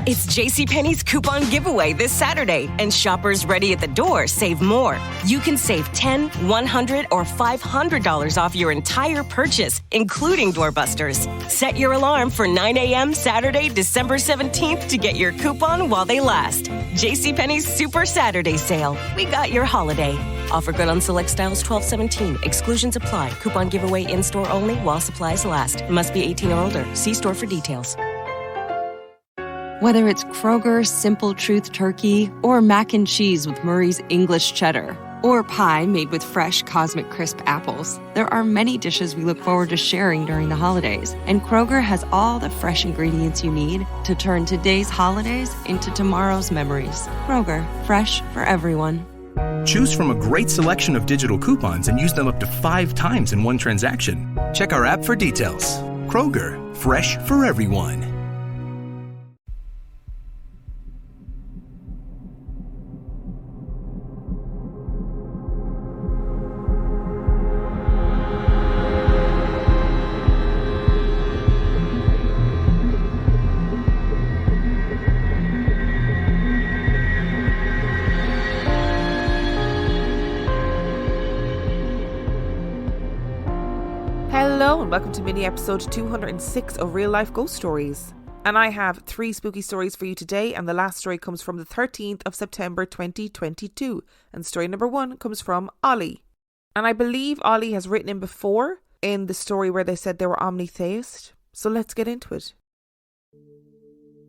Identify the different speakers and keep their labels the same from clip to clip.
Speaker 1: It's JCPenney's coupon giveaway this Saturday, and shoppers ready at the door save more. You can save $10, $100, or $500 off your entire purchase, including doorbusters. Set your alarm for 9 a.m. Saturday, December 17th to get your coupon while they last. JCPenney's Super Saturday Sale. We got your holiday. Offer good on select styles 12/17. Exclusions apply. Coupon giveaway in-store only while supplies last. Must be 18 or older. See store for details.
Speaker 2: Whether it's Kroger Simple Truth Turkey or mac and cheese with Murray's English Cheddar or pie made with fresh Cosmic Crisp apples, there are many dishes we look forward to sharing during the holidays. And Kroger has all the fresh ingredients you need to turn today's holidays into tomorrow's memories. Kroger, fresh for everyone.
Speaker 3: Choose from a great selection of digital coupons and use them up to 5 times in one transaction. Check our app for details. Kroger, fresh for everyone.
Speaker 4: Hello and welcome to mini episode 206 of Real Life Ghost Stories. And I have 3 spooky stories for you today, and the last story comes from the 13th of September 2022. And story number 1 comes from Ollie. And I believe Ollie has written in before in the story where they said they were omnitheist. So let's get into it.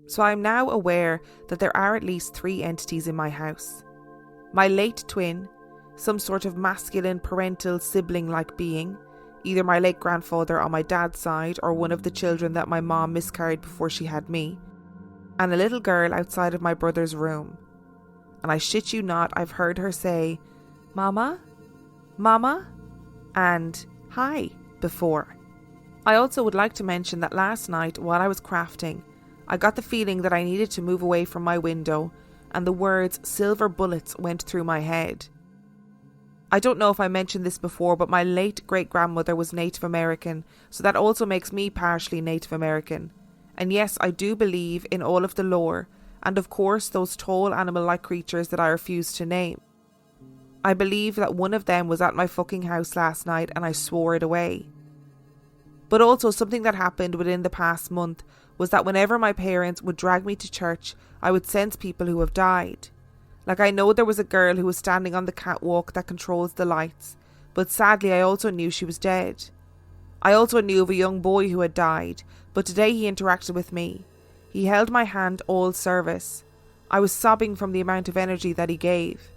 Speaker 4: So I'm now aware that there are at least 3 entities in my house. My late twin, some sort of masculine parental sibling-like being, either my late grandfather on my dad's side or one of the children that my mom miscarried before she had me, and a little girl outside of my brother's room. And I shit you not, I've heard her say, "Mama? Mama?" and "Hi" before. I also would like to mention that last night while I was crafting, I got the feeling that I needed to move away from my window, and the words "silver bullets" went through my head. I don't know if I mentioned this before, but my late great-grandmother was Native American, so that also makes me partially Native American. And yes, I do believe in all of the lore, and of course those tall animal-like creatures that I refuse to name. I believe that one of them was at my fucking house last night and I swore it away. But also something that happened within the past month was that whenever my parents would drag me to church, I would sense people who have died. Like, I know there was a girl who was standing on the catwalk that controls the lights, but sadly I also knew she was dead. I also knew of a young boy who had died, but today he interacted with me. He held my hand all service. I was sobbing from the amount of energy that he gave.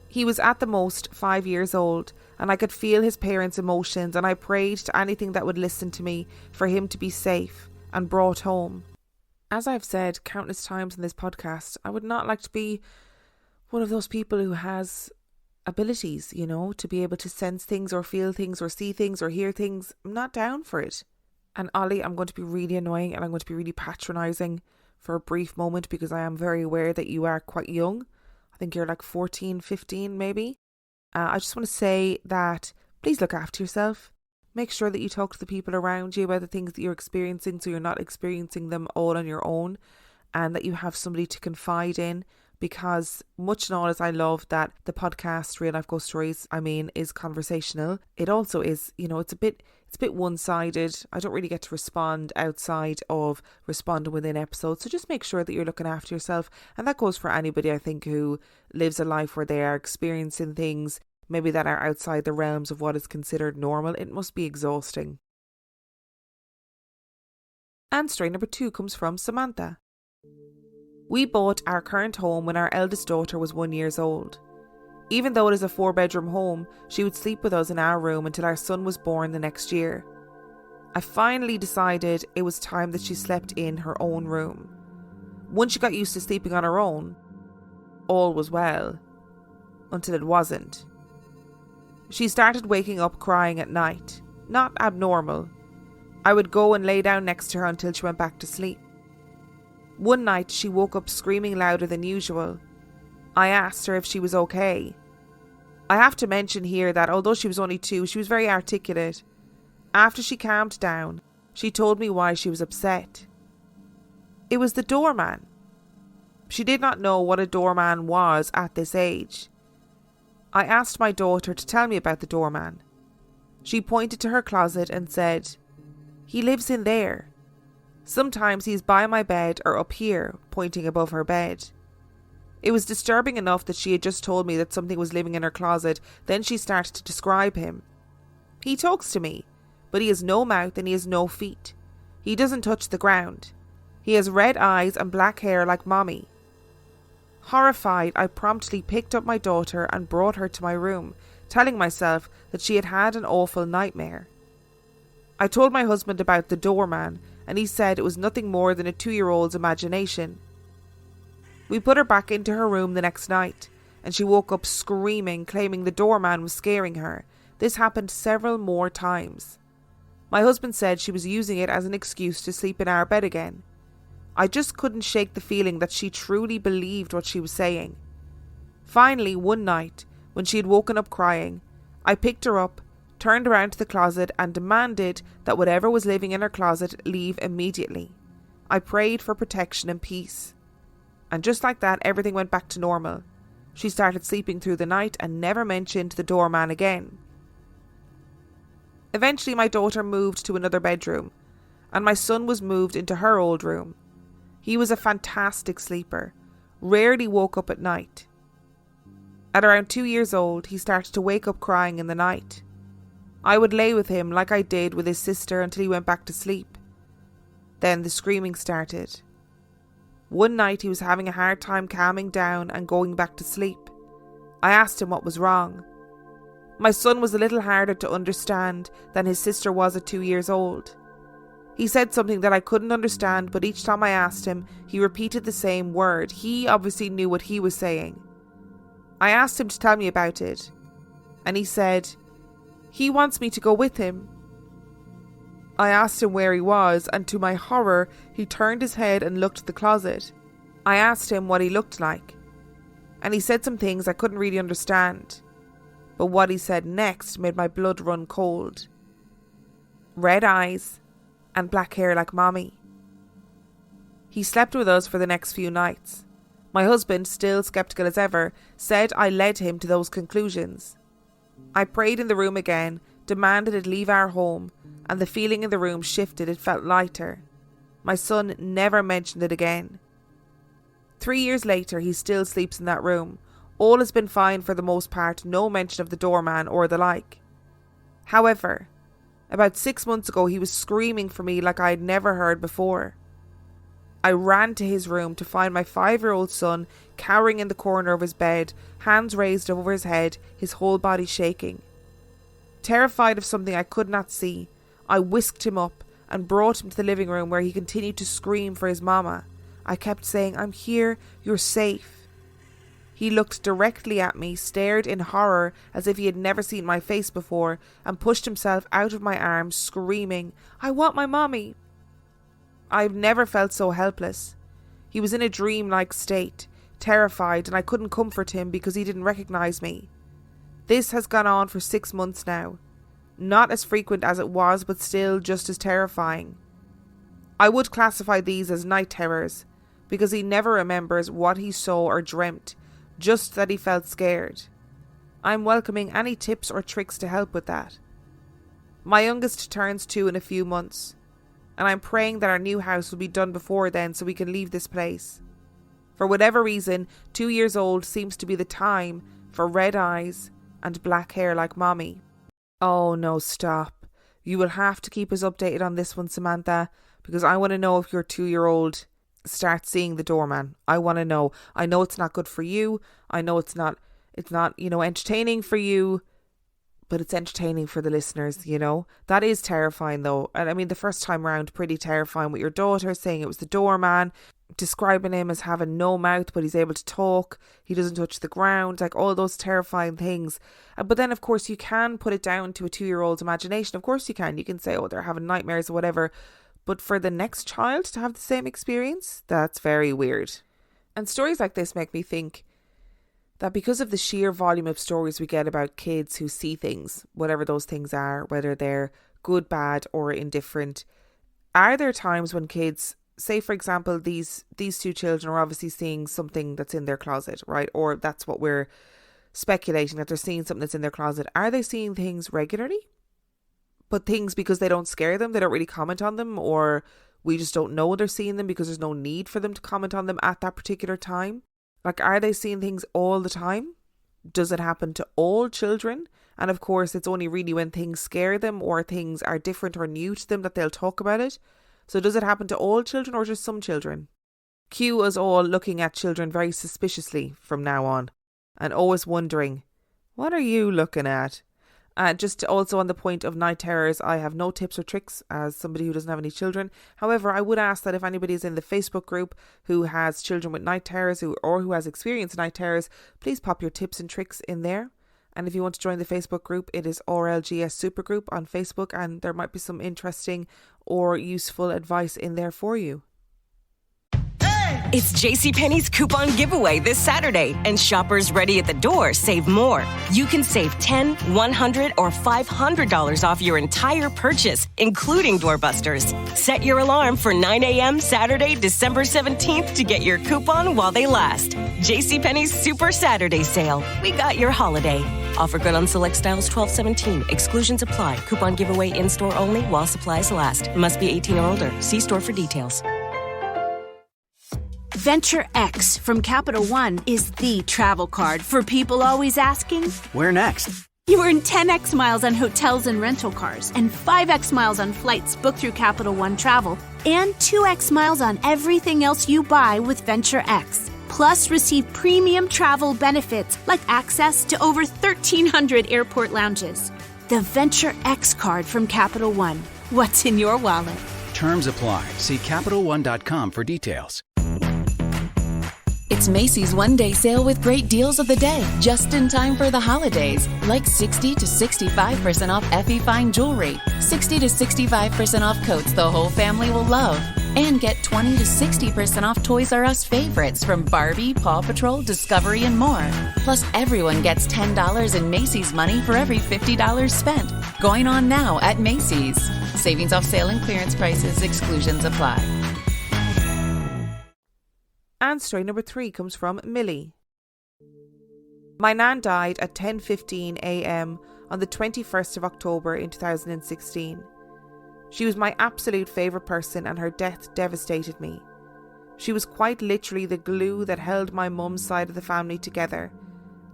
Speaker 4: He was at the most 5 years old, and I could feel his parents' emotions, and I prayed to anything that would listen to me for him to be safe and brought home. As I've said countless times in this podcast, I would not like to be one of those people who has abilities, to be able to sense things or feel things or see things or hear things. I'm not down for it. And Ollie, I'm going to be really annoying and I'm going to be really patronising for a brief moment because I am very aware that you are quite young. I think you're like 14, 15 maybe. I just want to say that please look after yourself. Make sure that you talk to the people around you about the things that you're experiencing so you're not experiencing them all on your own, and that you have somebody to confide in. Because much and all as I love that the podcast Real Life Ghost Stories, is conversational, it also is, it's a bit one-sided. I don't really get to respond outside of responding within episodes. So just make sure that you're looking after yourself. And that goes for anybody, I think, who lives a life where they are experiencing things maybe that are outside the realms of what is considered normal. It must be exhausting. And story number 2 comes from Samantha. We bought our current home when our eldest daughter was 1 year old. Even though it is a 4-bedroom home, she would sleep with us in our room until our son was born the next year. I finally decided it was time that she slept in her own room. Once she got used to sleeping on her own, all was well. Until it wasn't. She started waking up crying at night. Not abnormal. I would go and lay down next to her until she went back to sleep. One night she woke up screaming louder than usual. I asked her if she was okay. I have to mention here that although she was only 2, she was very articulate. After she calmed down, she told me why she was upset. It was the doorman. She did not know what a doorman was at this age. I asked my daughter to tell me about the doorman. She pointed to her closet and said, "He lives in there. Sometimes he's by my bed or up here," pointing above her bed. It was disturbing enough that she had just told me that something was living in her closet, then she started to describe him. "He talks to me, but he has no mouth and he has no feet. He doesn't touch the ground. He has red eyes and black hair like Mommy." Horrified, I promptly picked up my daughter and brought her to my room, telling myself that she had had an awful nightmare. I told my husband about the doorman, and he said it was nothing more than a 2-year-old's imagination. We put her back into her room the next night, and she woke up screaming, claiming the doorman was scaring her. This happened several more times. My husband said she was using it as an excuse to sleep in our bed again. I just couldn't shake the feeling that she truly believed what she was saying. Finally, one night, when she had woken up crying, I picked her up, turned around to the closet and demanded that whatever was living in her closet leave immediately. I prayed for protection and peace. And just like that, everything went back to normal. She started sleeping through the night and never mentioned the doorman again. Eventually, my daughter moved to another bedroom, and my son was moved into her old room. He was a fantastic sleeper, rarely woke up at night. At around 2 years old, he started to wake up crying in the night. I would lay with him like I did with his sister until he went back to sleep. Then the screaming started. One night he was having a hard time calming down and going back to sleep. I asked him what was wrong. My son was a little harder to understand than his sister was at 2 years old. He said something that I couldn't understand, but each time I asked him, he repeated the same word. He obviously knew what he was saying. I asked him to tell me about it, and he said, "He wants me to go with him." I asked him where he was, and to my horror, he turned his head and looked at the closet. I asked him what he looked like, and he said some things I couldn't really understand. But what he said next made my blood run cold. Red eyes and black hair like Mommy. He slept with us for the next few nights. My husband, still sceptical as ever, said I led him to those conclusions. I prayed in the room again, demanded it leave our home, and the feeling in the room shifted. It felt lighter. My son never mentioned it again. 3 years later, he still sleeps in that room. All has been fine for the most part, no mention of the doorman or the like. However, about 6 months ago, he was screaming for me like I had never heard before. I ran to his room to find my 5-year-old son cowering in the corner of his bed, hands raised over his head, his whole body shaking. Terrified of something I could not see, I whisked him up and brought him to the living room, where he continued to scream for his mama. I kept saying, "I'm here, you're safe." He looked directly at me, stared in horror as if he had never seen my face before, and pushed himself out of my arms, screaming, "I want my mommy." I've never felt so helpless. He was in a dream-like state, terrified, and I couldn't comfort him because he didn't recognise me. This has gone on for 6 months now. Not as frequent as it was, but still just as terrifying. I would classify these as night terrors, because he never remembers what he saw or dreamt, just that he felt scared. I'm welcoming any tips or tricks to help with that. My youngest turns 2 in a few months, and I'm praying that our new house will be done before then so we can leave this place. For whatever reason, 2 years old seems to be the time for red eyes and black hair like Mommy. Oh no, stop. You will have to keep us updated on this one, Samantha, because I want to know if your 2-year-old starts seeing the doorman. I want to know. I know it's not good for you. I know it's not, entertaining for you, but it's entertaining for the listeners, That is terrifying though. And I mean, the first time round, pretty terrifying with your daughter saying it was the doorman, describing him as having no mouth, but he's able to talk. He doesn't touch the ground, like all those terrifying things. But then, of course, you can put it down to a 2-year-old's imagination. Of course you can. You can say, oh, they're having nightmares or whatever. But for the next child to have the same experience, that's very weird. And stories like this make me think that because of the sheer volume of stories we get about kids who see things, whatever those things are, whether they're good, bad or indifferent, are there times when kids say, for example, these two children are obviously seeing something that's in their closet, right? Or that's what we're speculating, that they're seeing something that's in their closet. Are they seeing things regularly? But things because they don't scare them, they don't really comment on them, or we just don't know they're seeing them because there's no need for them to comment on them at that particular time? Like, are they seeing things all the time? Does it happen to all children? And of course, it's only really when things scare them or things are different or new to them that they'll talk about it. So does it happen to all children or just some children? Cue us all looking at children very suspiciously from now on and always wondering, what are you looking at? Just also on the point of night terrors, I have no tips or tricks as somebody who doesn't have any children. However, I would ask that if anybody is in the Facebook group who has children with night terrors or who has experienced night terrors, please pop your tips and tricks in there. And if you want to join the Facebook group, it is RLGS Supergroup on Facebook, and there might be some interesting or useful advice in there for you.
Speaker 1: It's JCPenney's coupon giveaway this Saturday, and shoppers ready at the door save more. You can save $10, $100, or $500 off your entire purchase, including doorbusters. Set your alarm for 9 a.m. Saturday, December 17th to get your coupon while they last. JCPenney's Super Saturday Sale. We got your holiday. Offer good on select styles 12/17. Exclusions apply. Coupon giveaway in-store only while supplies last. Must be 18 or older. See store for details.
Speaker 5: Venture X from Capital One is the travel card for people always asking,
Speaker 6: where next?
Speaker 5: You earn 10x miles on hotels and rental cars, and 5x miles on flights booked through Capital One Travel, and 2x miles on everything else you buy with Venture X. Plus, receive premium travel benefits like access to over 1,300 airport lounges. The Venture X card from Capital One. What's in your wallet?
Speaker 6: Terms apply. See CapitalOne.com for details.
Speaker 7: It's Macy's one-day sale with great deals of the day, just in time for the holidays. Like 60 to 65% off Effie Fine jewelry, 60 to 65% off coats the whole family will love. And get 20 to 60% off Toys R Us favorites from Barbie, Paw Patrol, Discovery, and more. Plus, everyone gets $10 in Macy's money for every $50 spent. Going on now at Macy's. Savings off sale and clearance prices. Exclusions apply.
Speaker 4: And story number 3 comes from Milli. My nan died at 10:15 a.m. on the 21st of October in 2016. She was my absolute favourite person, and her death devastated me. She was quite literally the glue that held my mum's side of the family together,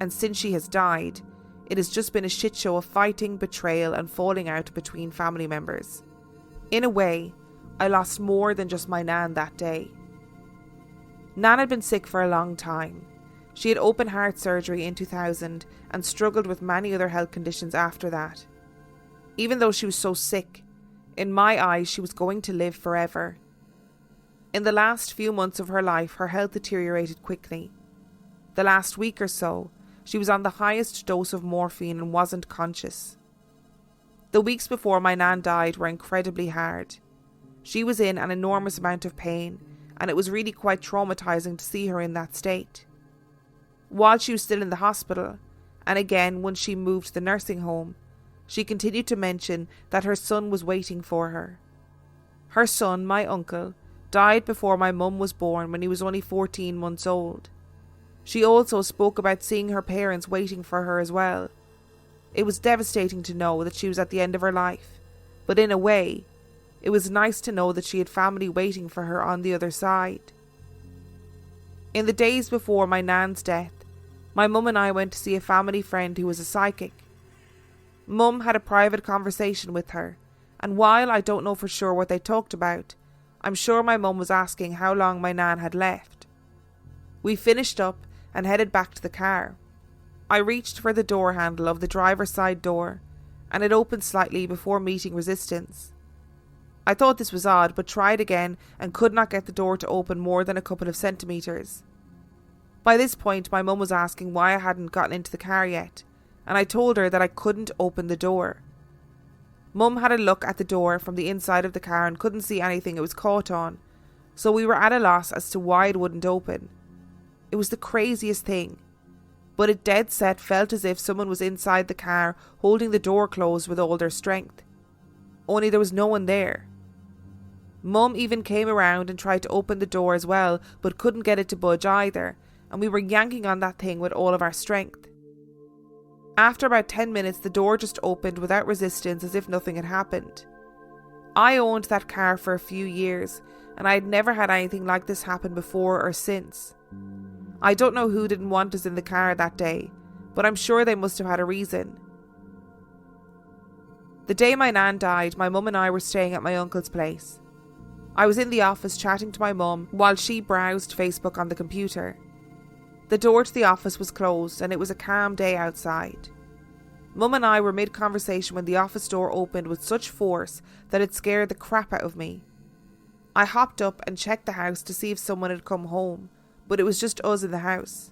Speaker 4: and since she has died, it has just been a shit show of fighting, betrayal and falling out between family members. In a way, I lost more than just my nan that day. Nan had been sick for a long time. She had open heart surgery in 2000 and struggled with many other health conditions after that. Even though she was so sick, in my eyes she was going to live forever. In the last few months of her life, her health deteriorated quickly. The last week or so, she was on the highest dose of morphine and wasn't conscious. The weeks before my nan died were incredibly hard. She was in an enormous amount of pain, and it was really quite traumatizing to see her in that state. While she was still in the hospital, and again when she moved to the nursing home, she continued to mention that her son was waiting for her. Her son, my uncle, died before my mum was born when he was only 14 months old. She also spoke about seeing her parents waiting for her as well. It was devastating to know that she was at the end of her life, but in a way, it was nice to know that she had family waiting for her on the other side. In the days before my nan's death, my mum and I went to see a family friend who was a psychic. Mum had a private conversation with her, and while I don't know for sure what they talked about, I'm sure my mum was asking how long my nan had left. We finished up and headed back to the car. I reached for the door handle of the driver's side door, and it opened slightly before meeting resistance. I thought this was odd, but tried again and could not get the door to open more than a couple of centimetres. By this point, my mum was asking why I hadn't gotten into the car yet, and I told her that I couldn't open the door. Mum had a look at the door from the inside of the car and couldn't see anything it was caught on, so we were at a loss as to why it wouldn't open. It was the craziest thing, but it dead set felt as if someone was inside the car holding the door closed with all their strength. Only there was no one there. Mum even came around and tried to open the door as well, but couldn't get it to budge either, and we were yanking on that thing with all of our strength. After about 10 minutes, the door just opened without resistance, as if nothing had happened. I owned that car for a few years, and I had never had anything like this happen before or since. I don't know who didn't want us in the car that day, but I'm sure they must have had a reason. The day my nan died, my mum and I were staying at my uncle's place. I was in the office chatting to my mum while she browsed Facebook on the computer. The door to the office was closed and it was a calm day outside. Mum and I were mid-conversation when the office door opened with such force that it scared the crap out of me. I hopped up and checked the house to see if someone had come home, but it was just us in the house.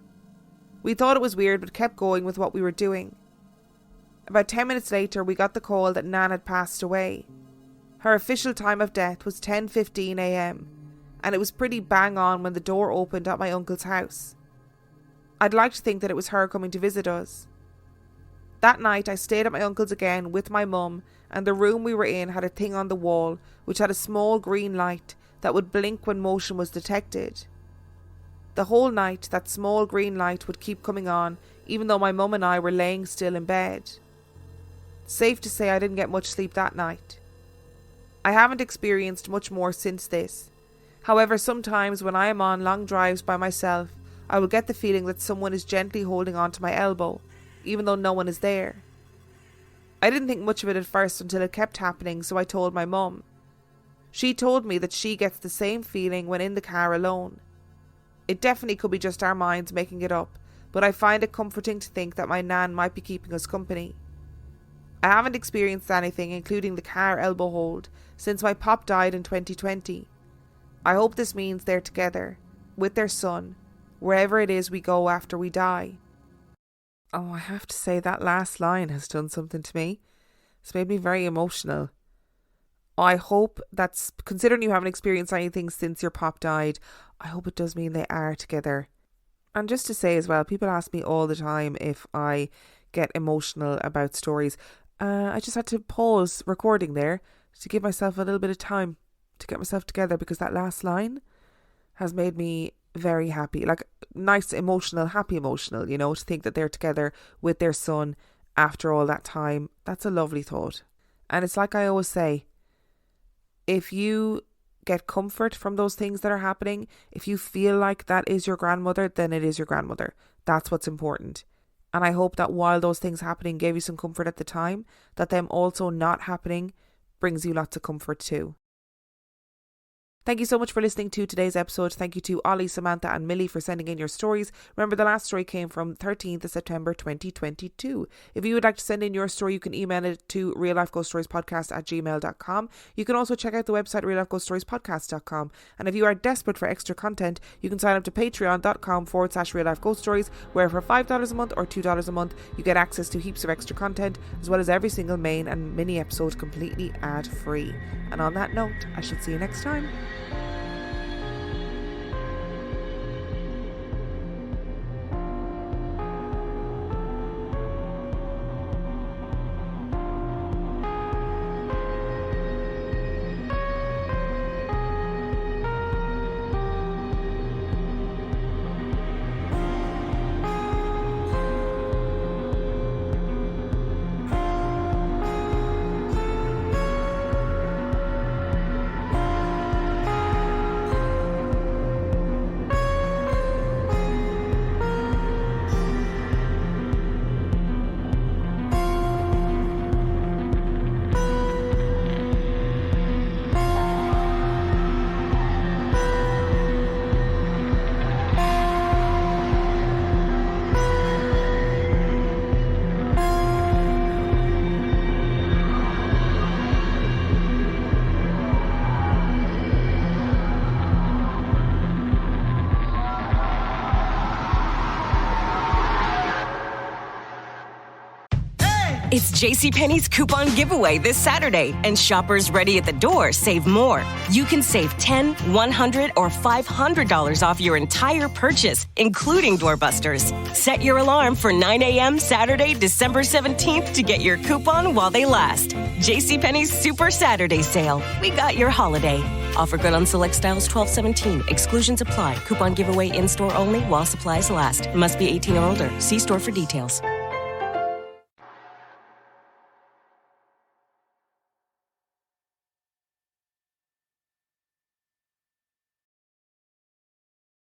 Speaker 4: We thought it was weird but kept going with what we were doing. About 10 minutes later, we got the call that Nan had passed away. Her official time of death was 10:15 a.m, and it was pretty bang on when the door opened at my uncle's house. I'd like to think that it was her coming to visit us. That night I stayed at my uncle's again with my mum, and the room we were in had a thing on the wall which had a small green light that would blink when motion was detected. The whole night that small green light would keep coming on, even though my mum and I were laying still in bed. Safe to say I didn't get much sleep that night. I haven't experienced much more since this. However, sometimes when I am on long drives by myself, I will get the feeling that someone is gently holding on to my elbow, even though no one is there. I didn't think much of it at first until it kept happening, so I told my mum. She told me that she gets the same feeling when in the car alone. It definitely could be just our minds making it up, but I find it comforting to think that my nan might be keeping us company. I haven't experienced anything, including the car elbow hold, since my pop died in 2020. I hope this means they're together, with their son, wherever it is we go after we die. Oh, I have to say that last line has done something to me. It's made me very emotional. I hope that's, considering you haven't experienced anything since your pop died, I hope it does mean they are together. And just to say as well, people ask me all the time if I get emotional about stories. I just had to pause recording there to give myself a little bit of time to get myself together, because that last line has made me very happy. Like, nice emotional, happy emotional, you know, to think that they're together with their son after all that time. That's a lovely thought. And it's like I always say, if you get comfort from those things that are happening, if you feel like that is your grandmother, then it is your grandmother. That's what's important. And I hope that while those things happening gave you some comfort at the time, that them also not happening brings you lots of comfort too. Thank you so much for listening to today's episode. Thank you to Ollie, Samantha and Milli for sending in your stories. Remember, the last story came from 13th of September 2022. If you would like to send in your story, you can email it to reallifeghoststoriespodcast@gmail.com. You can also check out the website reallifeghoststoriespodcast.com. And if you are desperate for extra content, you can sign up to patreon.com/reallifeghoststories, where for $5 a month or $2 a month, you get access to heaps of extra content, as well as every single main and mini episode completely ad-free. And on that note, I shall see you next time.
Speaker 1: It's JCPenney's coupon giveaway this Saturday, and shoppers ready at the door save more. You can save $10, $100, or $500 off your entire purchase, including doorbusters. Set your alarm for 9 a.m. Saturday, December 17th to get your coupon while they last. JCPenney's Super Saturday Sale. We got your holiday. Offer good on select styles 12/17. Exclusions apply. Coupon giveaway in-store only while supplies last. Must be 18 or older. See store for details.